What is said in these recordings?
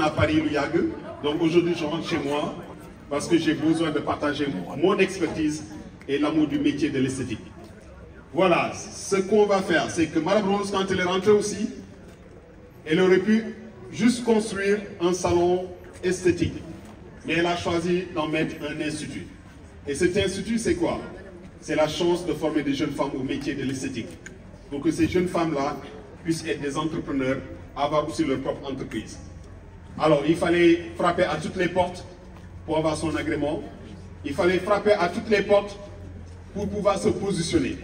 à Paris, Louyague. Donc aujourd'hui, je rentre chez moi parce que j'ai besoin de partager mon expertise et l'amour du métier de l'esthétique. Voilà, ce qu'on va faire, c'est que Madame Rose, quand elle est rentrée aussi, elle aurait pu juste construire un salon esthétique. Mais elle a choisi d'en mettre un institut. Et cet institut, c'est quoi? C'est la chance de former des jeunes femmes au métier de l'esthétique. Pour que ces jeunes femmes-là puissent être des entrepreneurs, avoir aussi leur propre entreprise. Alors, il fallait frapper à toutes les portes pour avoir son agrément. Il fallait frapper à toutes les portes pour pouvoir se positionner.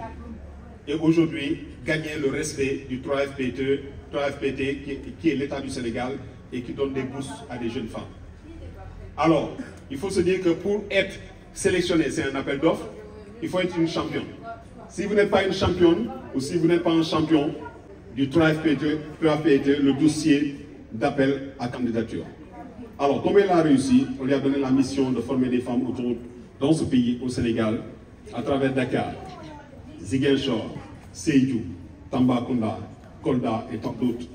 Et aujourd'hui, gagner le respect du 3FPT, qui est l'État du Sénégal et qui donne des bourses à des jeunes femmes. Alors, il faut se dire que pour être sélectionné, c'est un appel d'offres, il faut être une championne. Si vous n'êtes pas une championne, ou si vous n'êtes pas un champion du 3FPT, le dossier d'appel à candidature. Alors, comme elle a réussi, on lui a donné la mission de former des femmes autour, dans ce pays, au Sénégal, à travers Dakar, Ziguinchor, Sédhiou, Tambacounda, Kolda et tant d'autres.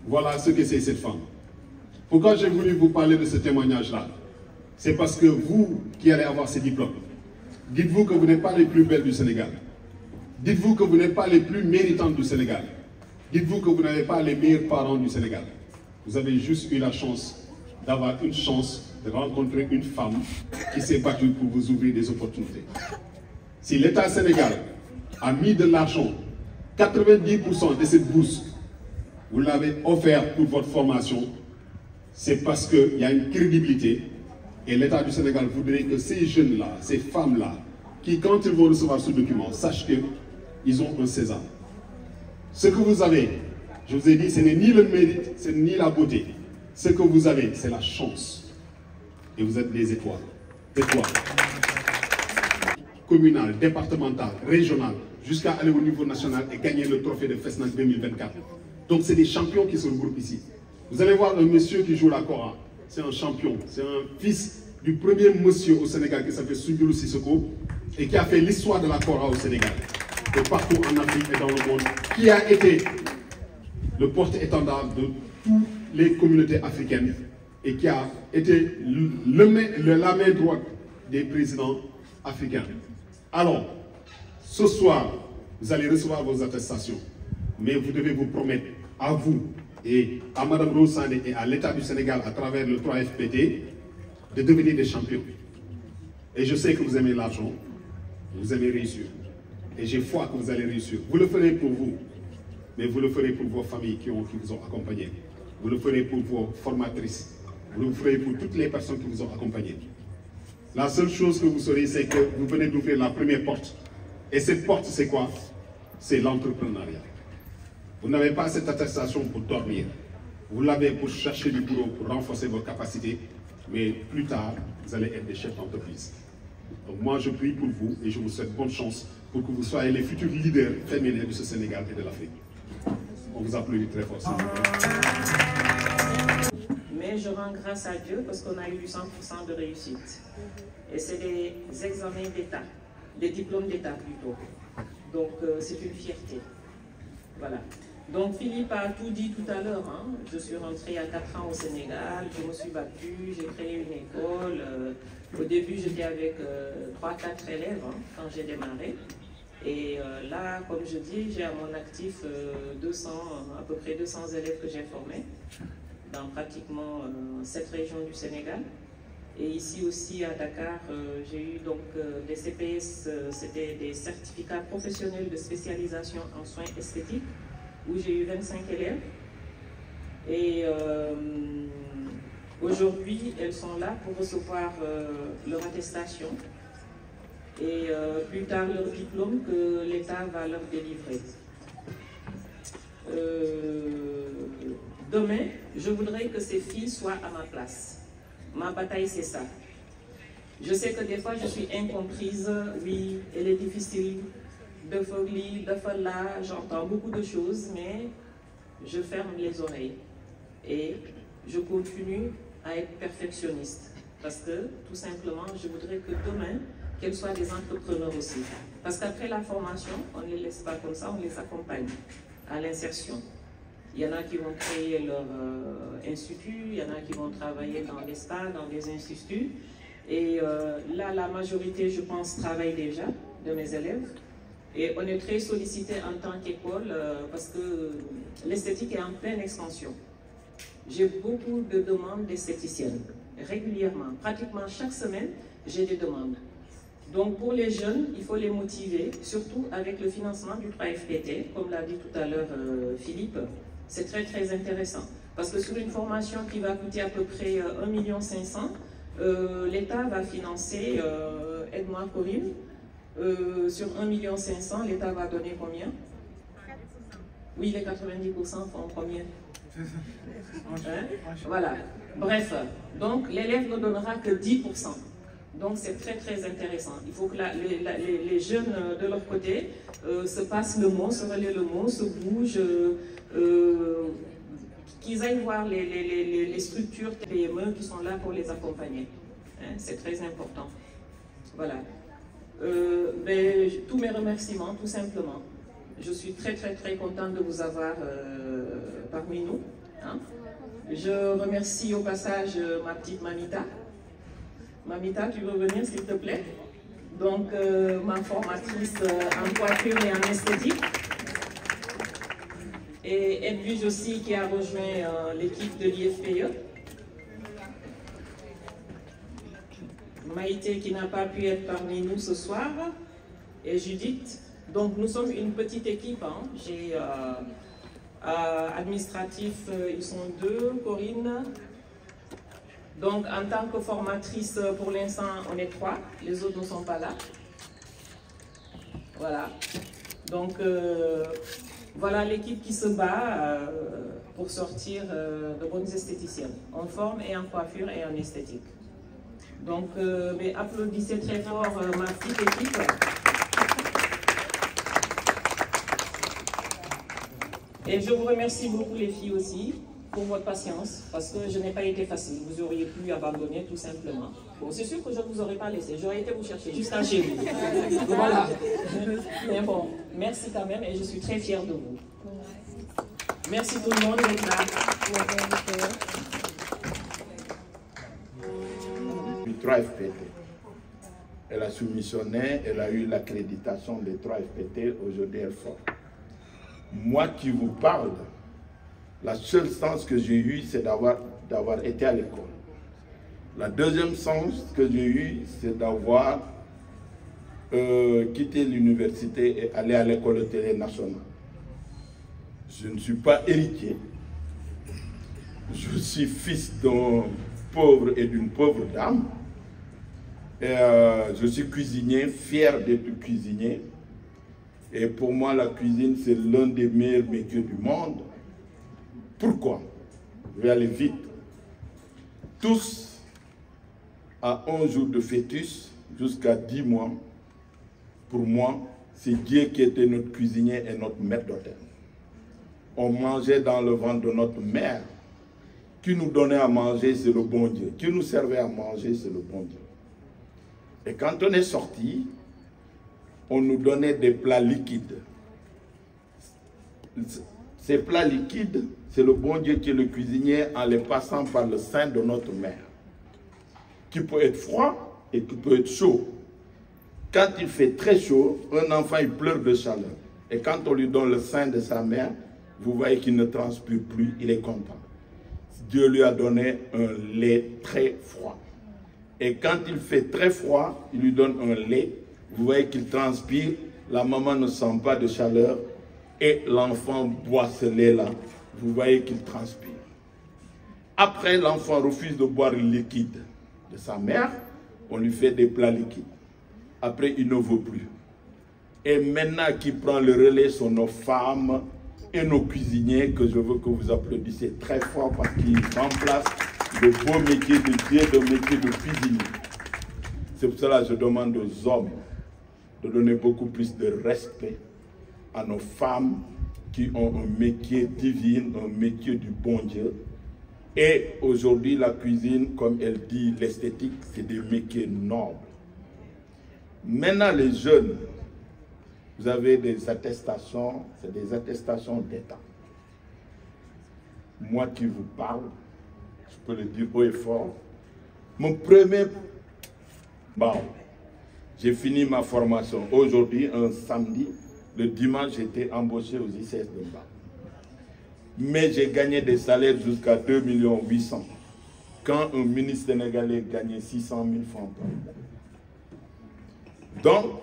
Voilà ce que c'est cette femme. Pourquoi j'ai voulu vous parler de ce témoignage-là? C'est parce que vous qui allez avoir ces diplômes, dites-vous que vous n'êtes pas les plus belles du Sénégal. Dites-vous que vous n'êtes pas les plus méritantes du Sénégal. Dites-vous que vous n'avez pas les meilleurs parents du Sénégal. Vous avez juste eu la chance d'avoir une chance de rencontrer une femme qui s'est battue pour vous ouvrir des opportunités. Si l'État sénégal a mis de l'argent, 90% de cette bourse, vous l'avez offert pour votre formation, c'est parce qu'il y a une crédibilité et l'État du Sénégal voudrait que ces jeunes-là, ces femmes-là, qui quand ils vont recevoir ce document, sachent qu'ils ont un César. Ce que vous avez, je vous ai dit, ce n'est ni le mérite, ce n'est ni la beauté. Ce que vous avez, c'est la chance. Et vous êtes des étoiles. Étoiles. Communal, départemental, régional, jusqu'à aller au niveau national et gagner le trophée de FESNAC 2024. Donc c'est des champions qui se regroupent ici. Vous allez voir un monsieur qui joue la kora. C'est un champion. C'est un fils du premier monsieur au Sénégal qui s'appelle Sundiru Sissoko et qui a fait l'histoire de la kora au Sénégal. Et partout en Afrique et dans le monde. Qui a été le porte-étendard de toutes les communautés africaines et qui a été la main droite des présidents africains. Alors, ce soir, vous allez recevoir vos attestations, mais vous devez vous promettre à vous et à Mme Rose Sandé et à l'État du Sénégal à travers le 3FPT de devenir des champions. Et je sais que vous aimez l'argent, vous aimez réussir. Et j'ai foi que vous allez réussir. Vous le ferez pour vous, mais vous le ferez pour vos familles qui vous ont accompagnés. Vous le ferez pour vos formatrices. Vous le ferez pour toutes les personnes qui vous ont accompagnés. La seule chose que vous saurez, c'est que vous venez d'ouvrir la première porte. Et cette porte, c'est quoi? C'est l'entrepreneuriat. Vous n'avez pas cette attestation pour dormir. Vous l'avez pour chercher du boulot, pour renforcer vos capacités. Mais plus tard, vous allez être des chefs d'entreprise. Donc moi, je prie pour vous et je vous souhaite bonne chance pour que vous soyez les futurs leaders féminins de ce Sénégal et de l'Afrique. On vous applaudit très fort. Mais je rends grâce à Dieu parce qu'on a eu 100% de réussite. Et c'est des examens d'État, des diplômes d'État plutôt. Donc c'est une fierté. Voilà. Donc Philippe a tout dit tout à l'heure. Hein. Je suis rentrée à 4 ans au Sénégal, je me suis battue, j'ai créé une école. Au début, j'étais avec 3-4 élèves hein, quand j'ai démarré. Et là, comme je dis, j'ai à mon actif à peu près 200 élèves que j'ai formés dans pratiquement 7 régions du Sénégal. Et ici aussi à Dakar, j'ai eu donc des CPS, c'était des certificats professionnels de spécialisation en soins esthétiques, où j'ai eu 25 élèves. Et aujourd'hui, elles sont là pour recevoir leur attestation et plus tard leur diplôme que l'État va leur délivrer. Demain, je voudrais que ces filles soient à ma place. Ma bataille, c'est ça. Je sais que des fois, je suis incomprise. Oui, elle est difficile. De folie, de là, j'entends beaucoup de choses, mais je ferme les oreilles. Et je continue à être perfectionniste. Parce que, tout simplement, je voudrais que demain, qu'elles soient des entrepreneurs aussi. Parce qu'après la formation, on ne les laisse pas comme ça, on les accompagne à l'insertion. Il y en a qui vont créer leur institut, il y en a qui vont travailler dans des stades, dans des instituts. Et là, la majorité, je pense, travaille déjà de mes élèves. Et on est très sollicité en tant qu'école parce que l'esthétique est en pleine expansion. J'ai beaucoup de demandes d'esthéticiennes, régulièrement. Pratiquement chaque semaine, j'ai des demandes. Donc pour les jeunes, il faut les motiver, surtout avec le financement du 3FPT, comme l'a dit tout à l'heure Philippe. C'est très très intéressant. Parce que sur une formation qui va coûter à peu près 1,5 million, l'État va financer, aide-moi Corinne, sur 1,5 million, l'État va donner combien? Oui, les 90% font combien? Hein? Voilà. Bref, donc l'élève ne donnera que 10%. Donc c'est très très intéressant. Il faut que les jeunes de leur côté se passent le mot, se relaient le mot, se bougent, qu'ils aillent voir les structures PME qui sont là pour les accompagner. Hein? C'est très important. Voilà. Tous mes remerciements, tout simplement. Je suis très très très contente de vous avoir parmi nous. Hein? Je remercie au passage ma petite Mamita. Mamita, tu veux venir s'il te plaît? Donc ma formatrice en coiffure et en esthétique. Et Edwige aussi qui a rejoint l'équipe de l'IFPE. Maïté qui n'a pas pu être parmi nous ce soir. Et Judith. Donc nous sommes une petite équipe. Hein. J'ai administratif, ils sont 2, Corinne. Donc en tant que formatrice, pour l'instant, on est 3. Les autres ne sont pas là. Voilà. Donc voilà l'équipe qui se bat pour sortir de bonnes esthéticiennes. En forme et en coiffure et en esthétique. Donc mais applaudissez très fort ma petite équipe. Et je vous remercie beaucoup les filles aussi pour votre patience, parce que je n'ai pas été facile. Vous auriez pu abandonner tout simplement. Bon, c'est sûr que je ne vous aurais pas laissé. J'aurais été vous chercher jusqu'à chez vous. Voilà. Mais bon, merci quand même et je suis très fière de vous. Merci tout le monde d'être là. Du 3FPT. Elle a soumissionné, elle a eu l'accréditation des 3FPT, aujourd'hui elle forme. Moi qui vous parle, la seule chance que j'ai eue, c'est d'avoir été à l'école. La deuxième chance que j'ai eue, c'est d'avoir quitté l'université et aller à l'école hôtelière nationale. Je ne suis pas héritier. Je suis fils d'un pauvre et d'une pauvre dame. Et, je suis cuisinier, fier d'être cuisinier. Et pour moi, la cuisine, c'est l'un des meilleurs métiers du monde. Pourquoi? Je vais aller vite. Tous, à 11 jours de fœtus, jusqu'à 10 mois, pour moi, c'est Dieu qui était notre cuisinier et notre maître d'hôtel. On mangeait dans le ventre de notre mère. Qui nous donnait à manger, c'est le bon Dieu. Qui nous servait à manger, c'est le bon Dieu. Et quand on est sorti, on nous donnait des plats liquides. Ces plats liquides, c'est le bon Dieu qui est le cuisinier en les passant par le sein de notre mère, qui peut être froid et qui peut être chaud. Quand il fait très chaud, un enfant il pleure de chaleur. Et quand on lui donne le sein de sa mère, vous voyez qu'il ne transpire plus, il est content. Dieu lui a donné un lait très froid. Et quand il fait très froid, il lui donne un lait. Vous voyez qu'il transpire, la maman ne sent pas de chaleur et l'enfant boit ce lait-là. Vous voyez qu'il transpire. Après, l'enfant refuse de boire le liquide de sa mère, on lui fait des plats liquides. Après, il ne veut plus. Et maintenant, qui prend le relais sont nos femmes et nos cuisiniers, que je veux que vous applaudissiez très fort parce qu'ils remplacent le beau métier de Dieu, le métier de cuisinier. C'est pour cela que je demande aux hommes de donner beaucoup plus de respect à nos femmes qui ont un métier divin, un métier du bon Dieu. Et aujourd'hui, la cuisine, comme elle dit, l'esthétique, c'est des métiers nobles. Maintenant, les jeunes, vous avez des attestations, c'est des attestations d'État. moi qui vous parle, je peux le dire haut et fort, mon premier... Bon, j'ai fini ma formation aujourd'hui, un samedi. Le dimanche, j'étais embauché aux ICS de Mba. Mais j'ai gagné des salaires jusqu'à 2 800 000. Quand un ministre sénégalais gagnait 600 000 francs par mois. Donc,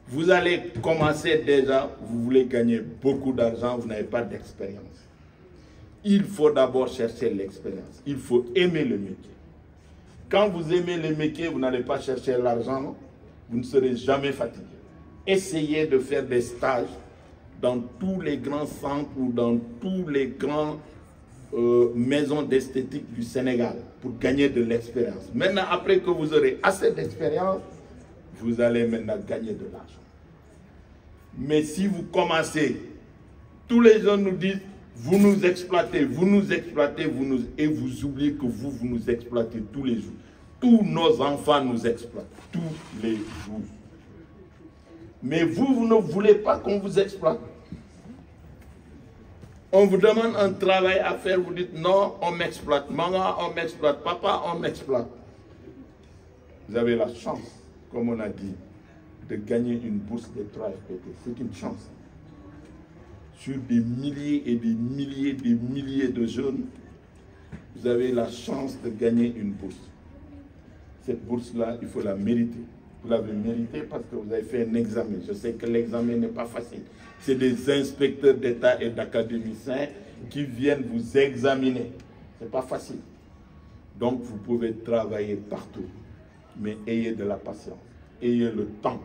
vous allez commencer déjà, vous voulez gagner beaucoup d'argent, vous n'avez pas d'expérience. Il faut d'abord chercher l'expérience. Il faut aimer le métier. Quand vous aimez le métier, vous n'allez pas chercher l'argent, vous ne serez jamais fatigué. Essayez de faire des stages dans tous les grands centres ou dans tous les grands maisons d'esthétique du Sénégal pour gagner de l'expérience. Maintenant, après que vous aurez assez d'expérience, vous allez maintenant gagner de l'argent. Mais si vous commencez, tous les gens nous disent, vous nous exploitez, et vous oubliez que vous nous exploitez tous les jours. Tous nos enfants nous exploitent, tous les jours. Mais vous ne voulez pas qu'on vous exploite. On vous demande un travail à faire, vous dites non, on m'exploite. Maman, on m'exploite. Papa, on m'exploite. Vous avez la chance, comme on a dit, de gagner une bourse des 3 FPT. C'est une chance. Sur des milliers et des milliers de jeunes, vous avez la chance de gagner une bourse. Cette bourse-là, il faut la mériter. Vous l'avez méritée parce que vous avez fait un examen. Je sais que l'examen n'est pas facile. C'est des inspecteurs d'État et d'académiciens qui viennent vous examiner. Ce n'est pas facile. Donc, vous pouvez travailler partout. Mais ayez de la patience. Ayez le temps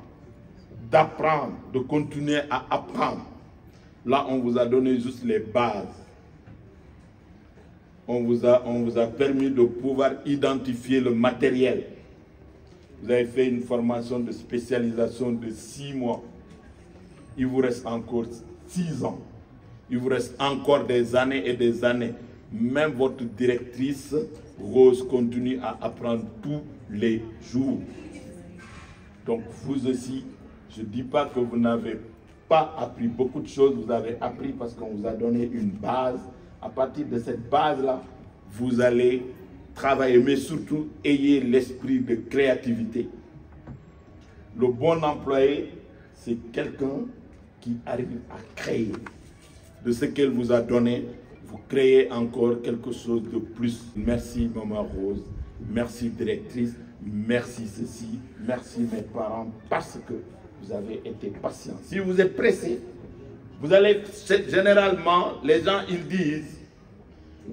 d'apprendre, de continuer à apprendre. Là, on vous a donné juste les bases. On vous a permis de pouvoir identifier le matériel. Vous avez fait une formation de spécialisation de 6 mois. Il vous reste encore 6 ans. Il vous reste encore des années et des années. Même votre directrice, Rose, continue à apprendre tous les jours. Donc vous aussi, je ne dis pas que vous n'avez pas appris beaucoup de choses. Vous avez appris parce qu'on vous a donné une base. À partir de cette base-là, vous allez travailler, mais surtout, ayez l'esprit de créativité. Le bon employé, c'est quelqu'un qui arrive à créer. De ce qu'elle vous a donné, vous créez encore quelque chose de plus. Merci, Maman Rose. Merci, directrice. Merci, ceci. Merci, mes parents, parce que vous avez été patient. Si vous êtes pressé, vous allez, généralement, les gens, ils disent,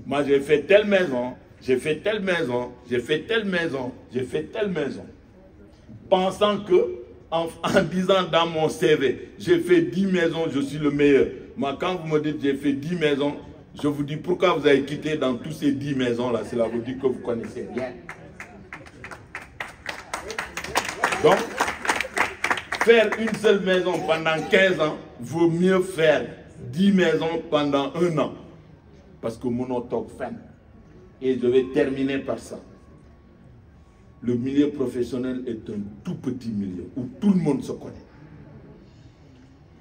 moi, j'ai fait telle maison, j'ai fait telle maison, j'ai fait telle maison, j'ai fait telle maison. Pensant que, en disant dans mon CV, j'ai fait 10 maisons, je suis le meilleur. Moi, quand vous me dites j'ai fait 10 maisons, je vous dis pourquoi vous avez quitté dans toutes ces 10 maisons-là. Cela vous dit que vous connaissez rien. Donc, faire une seule maison pendant 15 ans vaut mieux faire 10 maisons pendant 1 an. Parce que mon auto fin. Et je vais terminer par ça. Le milieu professionnel est un tout petit milieu où tout le monde se connaît.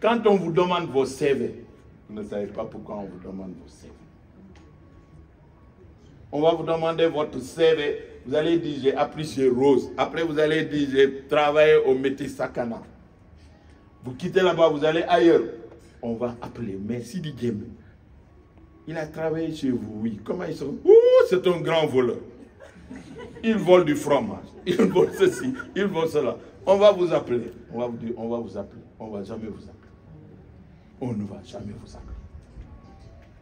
Quand on vous demande vos CV, vous ne savez pas pourquoi on vous demande vos CV. On va vous demander votre CV. Vous allez dire j'ai appris chez Rose. Après vous allez dire j'ai travaillé au Métis Sakana. Vous quittez là-bas, vous allez ailleurs. On va appeler Merci Didier. Il a travaillé chez vous, oui. Comment ils sont? C'est un grand voleur. Il vole du fromage. Il vole ceci, il vole cela. On va vous appeler. On va vous dire, on va vous appeler. On ne va jamais vous appeler. On ne va jamais vous appeler.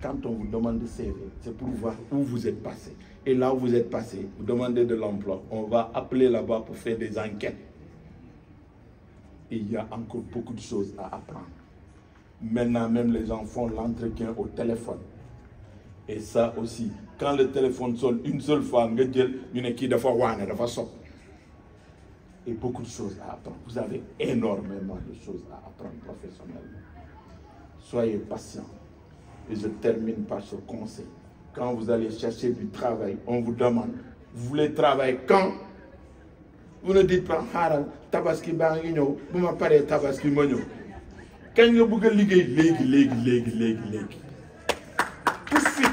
Quand on vous demande de CV, c'est pour voir où vous êtes passé. Et là où vous êtes passé, vous demandez de l'emploi. On va appeler là-bas pour faire des enquêtes. Et il y a encore beaucoup de choses à apprendre. Maintenant, même les gens font l'entretien au téléphone. Et ça aussi, quand le téléphone sonne une seule fois, et beaucoup de choses à apprendre. Vous avez énormément de choses à apprendre professionnellement. Soyez patient. Et je termine par ce conseil. Quand vous allez chercher du travail, on vous demande, vous voulez travailler quand? Vous ne dites pas, Haral, Tabaski Bangino, vous m'appelez Tabaski Monyo. Quand vous voulez liguer, tout de suite,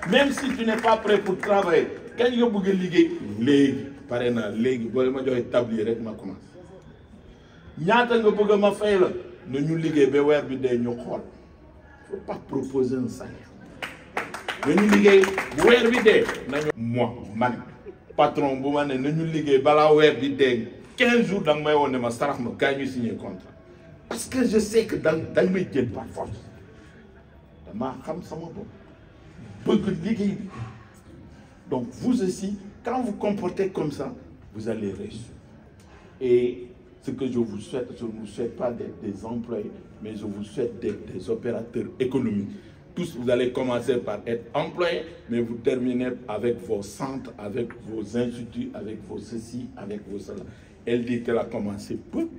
Même si tu n'es pas prêt pour travailler, quand tu veux liguer, légui, par exemple, légui, si je vais établir, je commence. Ñaata nga bëgg ma fay la na ñu liggéey ba weer bi dee ñu xool faut pas proposer un salaire na ñu liggéey bu weer bi dee nañu moi man patron bu ma ne na ñu liggéey balaa weer bi dee 15 jours da nga may woon ne ma sarax ma kaa ñu signer contrat parce que je sais que dañ may jël par force dama xam sama bopp bëgg liggéey bi donc vous aussi quand vous comportez comme ça vous allez réussir et ce que je vous souhaite, je ne vous souhaite pas d'être des employés, mais je vous souhaite d'être des opérateurs économiques. Tous, vous allez commencer par être employés, mais vous terminez avec vos centres, avec vos instituts, avec vos ceci, avec vos cela. Elle dit qu'elle a commencé peu.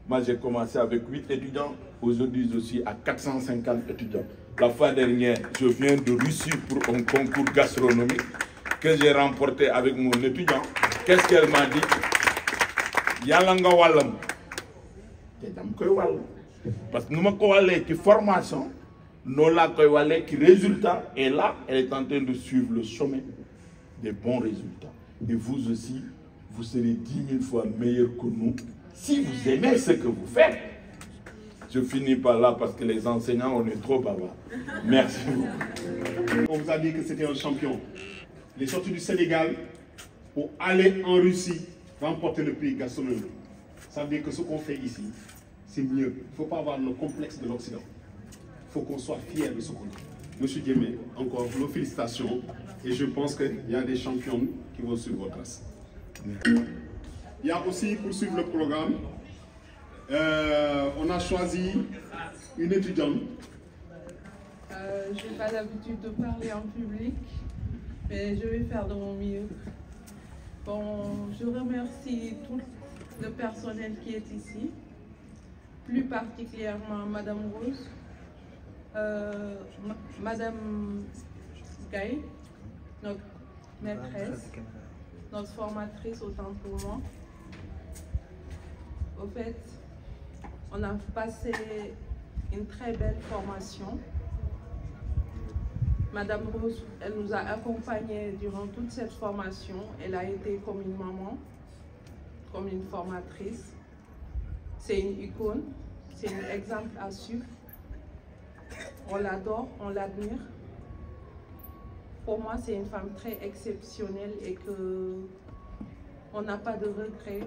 Moi, j'ai commencé avec 8 étudiants. Aujourd'hui, je suis à 450 étudiants. La fois dernière, je viens de Russie pour un concours gastronomique que j'ai remporté avec mon étudiant. Qu'est-ce qu'elle m'a dit? Yalla nga walam té dam koy wal parce que nous ko walé ci formation non la koy walé ci résultat et là elle est en train de suivre le chemin des bons résultats et vous aussi vous serez 10 000 fois meilleur que nous si vous aimez ce que vous faites. Je finis par là parce que les enseignants on est trop bavards. Merci beaucoup. On vous a dit que c'était un champion. Il est sorti du Sénégal pour aller en Russie remporter le prix gastronomique. Ça veut dire que ce qu'on fait ici, c'est mieux. Il ne faut pas avoir le complexe de l'Occident. Il faut qu'on soit fiers de ce qu'on a. Monsieur Diémé, encore nos félicitations. Et je pense qu'il y a des champions qui vont suivre votre trace. Il y a aussi, pour suivre le programme, on a choisi une étudiante. Je n'ai pas l'habitude de parler en public, mais je vais faire de mon mieux. Bon, je remercie tout le personnel qui est ici, plus particulièrement Madame Rose, Madame Gaye, notre maîtresse, notre formatrice autant pour moi. Au fait, on a passé une très belle formation. Madame Rose, elle nous a accompagnés durant toute cette formation. Elle a été comme une maman, comme une formatrice. C'est une icône, c'est un exemple à suivre. On l'adore, on l'admire. Pour moi, c'est une femme très exceptionnelle et qu'on n'a pas de regret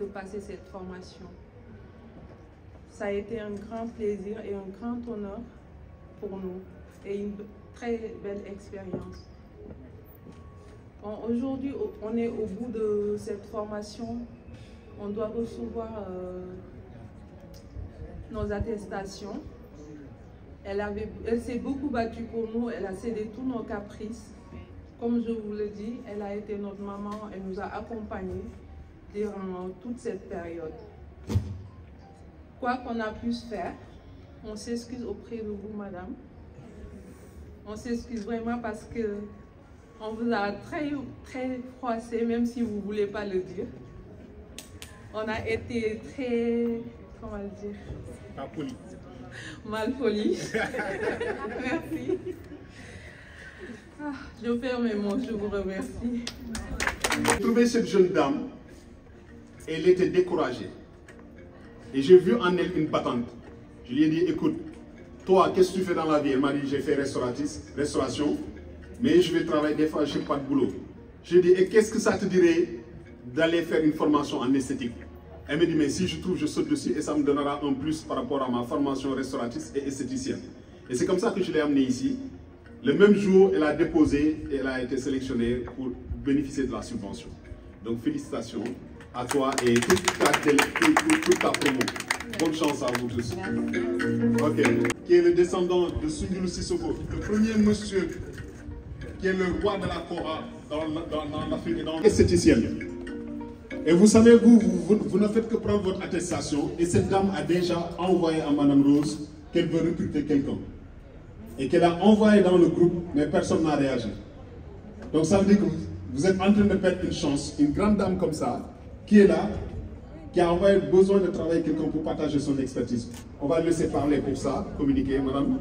de passer cette formation. Ça a été un grand plaisir et un grand honneur pour nous et une très belle expérience. Bon, aujourd'hui, on est au bout de cette formation. On doit recevoir nos attestations. Elle s'est beaucoup battue pour nous, elle a cédé tous nos caprices. Comme je vous le dis, elle a été notre maman, elle nous a accompagnés durant toute cette période. Quoi qu'on a pu faire, on s'excuse auprès de vous, madame. On s'excuse vraiment parce que on vous a très froissé, même si vous ne voulez pas le dire. On a été très, comment le dire? Pas poli. Mal poli. Merci. Ah, je ferme mes mots, je vous remercie. J'ai trouvé cette jeune dame, elle était découragée. Et j'ai vu en elle une battante. Je lui ai dit, écoute, toi, qu'est-ce que tu fais dans la vie? Elle m'a dit, j'ai fait restauration, mais je vais travailler des fois, je n'ai pas de boulot. J'ai dit, et qu'est-ce que ça te dirait d'aller faire une formation en esthétique? Elle me dit, mais si je trouve, je saute dessus et ça me donnera un plus par rapport à ma formation restauratrice et esthéticienne. Et c'est comme ça que je l'ai amenée ici. Le même jour, elle a déposé et elle a été sélectionnée pour bénéficier de la subvention. Donc félicitations à toi et toute ta promo. Bonne chance à vous tous. Ok. Qui est le descendant de Sundilu Sissoko, le premier monsieur qui est le roi de la Kora dans l'Afrique et dans l'esthéticienne. Et vous savez, vous ne faites que prendre votre attestation et cette dame a déjà envoyé à Madame Rose qu'elle veut recruter quelqu'un. Et qu'elle a envoyé dans le groupe, mais personne n'a réagi. Donc ça veut dire que vous êtes en train de perdre une chance, une grande dame comme ça, qui est là, qui a envoyé besoin de travailler quelqu'un pour partager son expertise. On va laisser parler pour ça, communiquer, madame.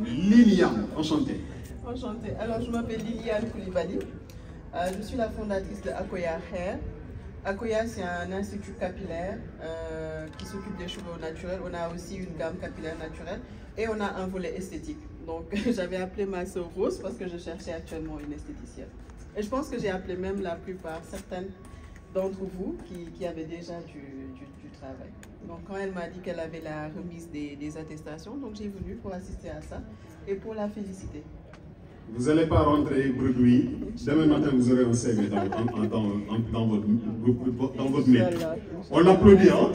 Liliane, enchantée. Enchantée. Alors, je m'appelle Liliane Koulibaly. Je suis la fondatrice de Akoya Hair. Akoya, c'est un institut capillaire qui s'occupe des cheveux naturels. On a aussi une gamme capillaire naturelle et on a un volet esthétique. Donc, j'avais appelé ma sœur Rose parce que je cherchais actuellement une esthéticienne. Et je pense que j'ai appelé même la plupart, certaines d'entre vous qui avaient déjà du travail. Donc, quand elle m'a dit qu'elle avait la remise des attestations, donc j'ai venu pour assister à ça et pour la féliciter. Vous n'allez pas rentrer bredouille. Demain matin, vous aurez un CV dans votre mail. On l'applaudit, hein?